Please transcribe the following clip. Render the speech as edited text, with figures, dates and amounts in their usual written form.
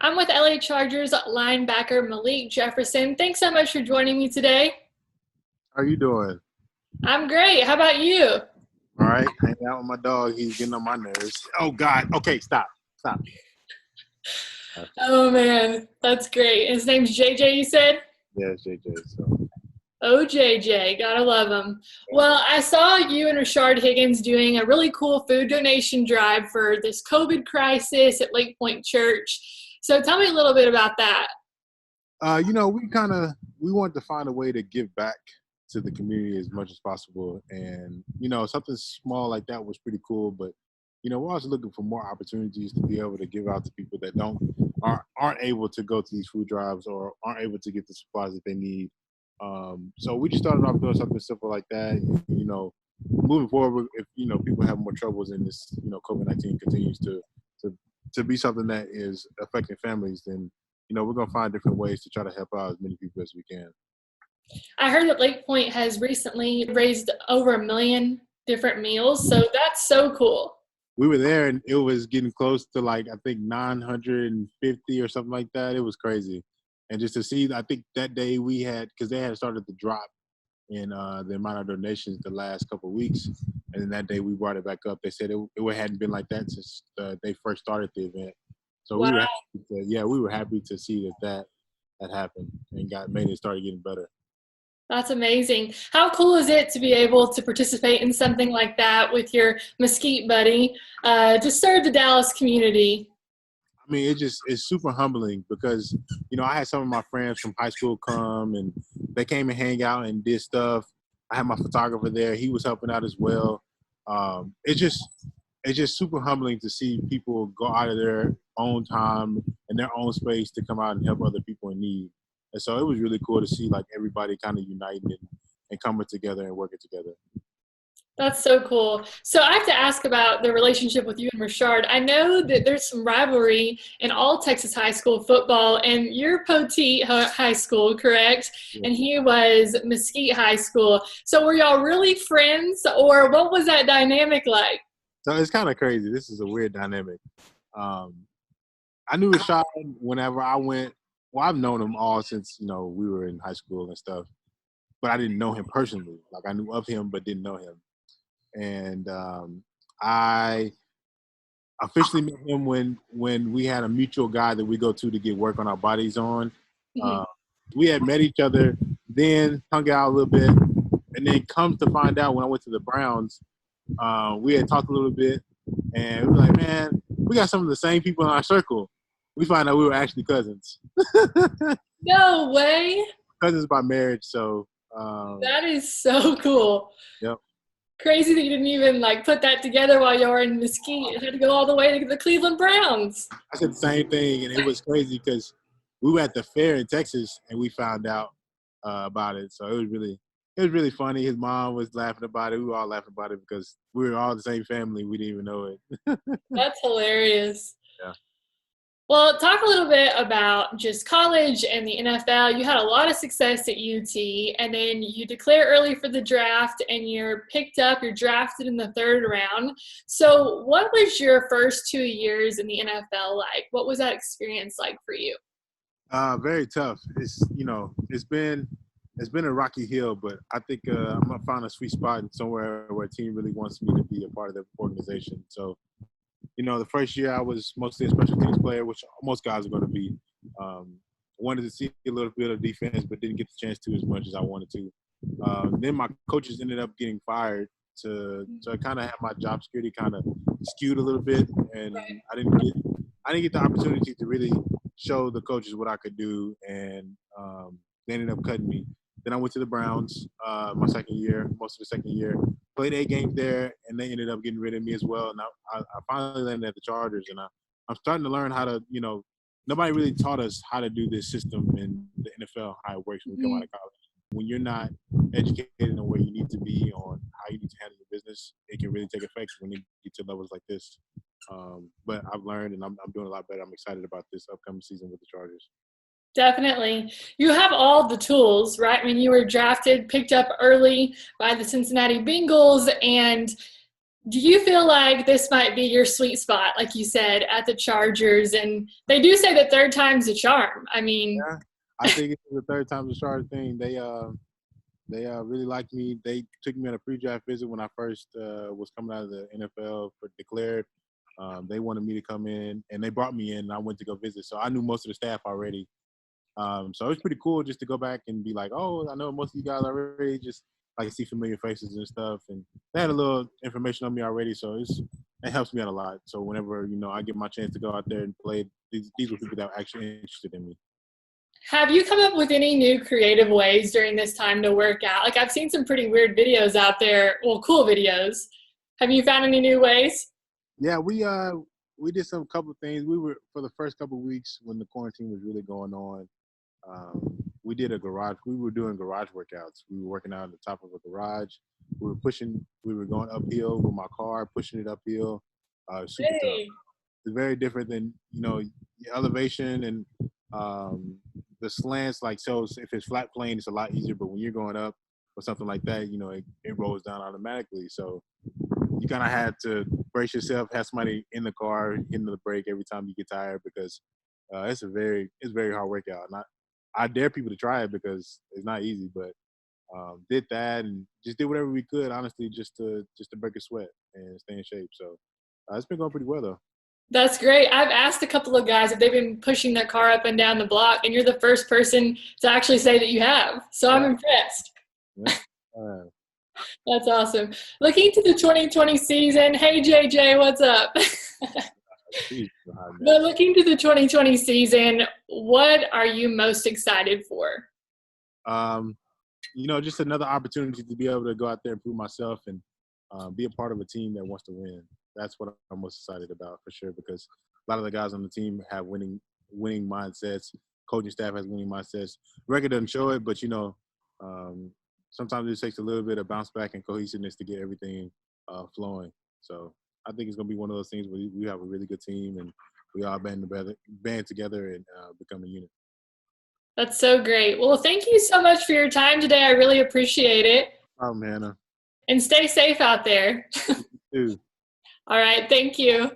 I'm with LA Chargers linebacker Malik Jefferson. Thanks so much for joining me today. How you doing? I'm great. How about you? All right, hanging out with my dog. He's getting on my nerves. Oh God. Okay, stop. Oh man, that's great. His name's JJ, you said? Yeah, it's JJ. So Oh, JJ, gotta love him. yeah. Well, I saw you and Rashard Higgins doing a really cool food donation drive for this COVID crisis at Lake Pointe Church. So tell me a little bit about that. We want to find a way to give back to the community as much as possible, and something small like that was pretty cool. But we're also looking for more opportunities to be able to give out to people that aren't able to go to these food drives or aren't able to get the supplies that they need. So we just started off doing something simple like that. Moving forward, if people have more troubles and this COVID-19 continues to be something that is affecting families, then we're gonna find different ways to try to help out as many people as we can. I heard that Lake Pointe has recently raised over 1 million different meals, so that's so cool. We were there and it was getting close to like I think 950 or something like that. It was crazy, and just to see, I think that day we had because they had started to drop in the amount of donations the last couple of weeks, and then that day we brought it back up. They said it hadn't been like that since they first started the event. So Wow, we were happy to see that had happened and made it started getting better. that's amazing. How cool is it to be able to participate in something like that with your Mesquite buddy to serve the Dallas community? I mean, it's super humbling because I had some of my friends from high school come and they came and hang out and did stuff. I had my photographer there; he was helping out as well. It's just super humbling to see people go out of their own time and their own space to come out and help other people in need. And so it was really cool to see like everybody kind of uniting and coming together and working together. That's so cool. So I have to ask about the relationship with you and Rashard. I know that there's some rivalry in all Texas high school football, and you're Poteet High School, correct? Yeah. And he was Mesquite High School. So were y'all really friends, or what was that dynamic like? So it's kind of crazy. This is a weird dynamic. I knew Rashad whenever I went. Well, I've known him all since we were in high school and stuff, but I didn't know him personally. Like I knew of him, but didn't know him. And I officially met him when we had a mutual guy that we go to get work on our bodies on. Mhm. We had met each other, then hung out a little bit, and then comes to find out when I went to the Browns, we had talked a little bit, and we were like, man, we got some of the same people in our circle. We find out we were actually cousins. No way. Cousins by marriage, so That is so cool. yep. Crazy that you didn't even put that together while you were in Mesquite. It had to go all the way to the Cleveland Browns. I said the same thing, and it was crazy because we were at the fair in Texas and we found out about it. So it was really funny. His mom was laughing about it. We were all laughing about it because we were all the same family. We didn't even know it. That's hilarious. Yeah. Well, talk a little bit about just college and the NFL. You had a lot of success at UT, and then you declare early for the draft, and you're drafted in the third round. So what was your first 2 years in the NFL like? What was that experience like for you? Very tough. It's been a rocky hill, but I think I'm gonna find a sweet spot somewhere where a team really wants me to be a part of the organization. So the first year I was mostly a special teams player, which most guys are going to be. Wanted to see a little bit of defense, but didn't get the chance to as much as I wanted to. Then my coaches ended up getting fired to kind of have my job security kind of skewed a little bit, and Right. I didn't get the opportunity to really show the coaches what I could do, and they ended up cutting me. Then I went to the Browns my second year, most of the second year. Played 8 games there, and they ended up getting rid of me as well. And I finally landed at the Chargers, and I'm starting to learn how to, nobody really taught us how to do this system in the NFL, how it works when we come out of college. When you're not educated on where you need to be on how you need to handle your business, it can really take effect when you get to levels like this. But I've learned, and I'm doing a lot better. I'm excited about this upcoming season with the Chargers. Definitely. You have all the tools, right? I mean, you were drafted, picked up early by the Cincinnati Bengals, and Do you feel like this might be your sweet spot, like you said, at the Chargers? And they do say that third time's a charm. I mean, Yeah, I think it's the third time the Chargers thing. They really liked me. They took me on a pre-draft visit when I first was coming out of the NFL for declared. They wanted me to come in, and they brought me in, and I went to go visit. So I knew most of the staff already. So it was pretty cool just to go back and be like, oh, I know most of you guys already, just like see familiar faces and stuff. And they had a little information on me already, so it helps me out a lot. So whenever, I get my chance to go out there and play, these were people that were actually interested in me. have you come up with any new creative ways during this time to work out? Like, I've seen some pretty weird videos out there, well, cool videos. Have you found any new ways? Yeah, we did some couple of things. We were for the first couple of weeks when the quarantine was really going on. We did a garage. We were doing garage workouts. We were working out on the top of a garage. We were going uphill with my car, pushing it uphill. Super tough. Hey. It's very different than, your elevation and the slants. Like, so if it's flat plane, it's a lot easier. But when you're going up or something like that, it rolls down automatically. So you kind of had to brace yourself, have somebody in the car hitting the brake every time you get tired because it's very hard workout. And I dare people to try it because it's not easy, but did that and just did whatever we could, honestly, just to break a sweat and stay in shape. So it's been going pretty well though. That's great. I've asked a couple of guys if they've been pushing their car up and down the block, and you're the first person to actually say that you have. So I'm impressed. Yeah. That's awesome. Looking to the 2020 season, hey JJ, what's up? But looking to the 2020 season, what are you most excited for? Just another opportunity to be able to go out there and prove myself and be a part of a team that wants to win. That's what I'm most excited about for sure, because a lot of the guys on the team have winning mindsets. Coaching staff has winning mindsets. Record doesn't show it, but sometimes it takes a little bit of bounce back and cohesiveness to get everything flowing. So I think it's going to be one of those things where we have a really good team and we all band together and become a unit. That's so great. Well, thank you so much for your time today. I really appreciate it. Oh, Hannah. And stay safe out there. You too. All right. Thank you.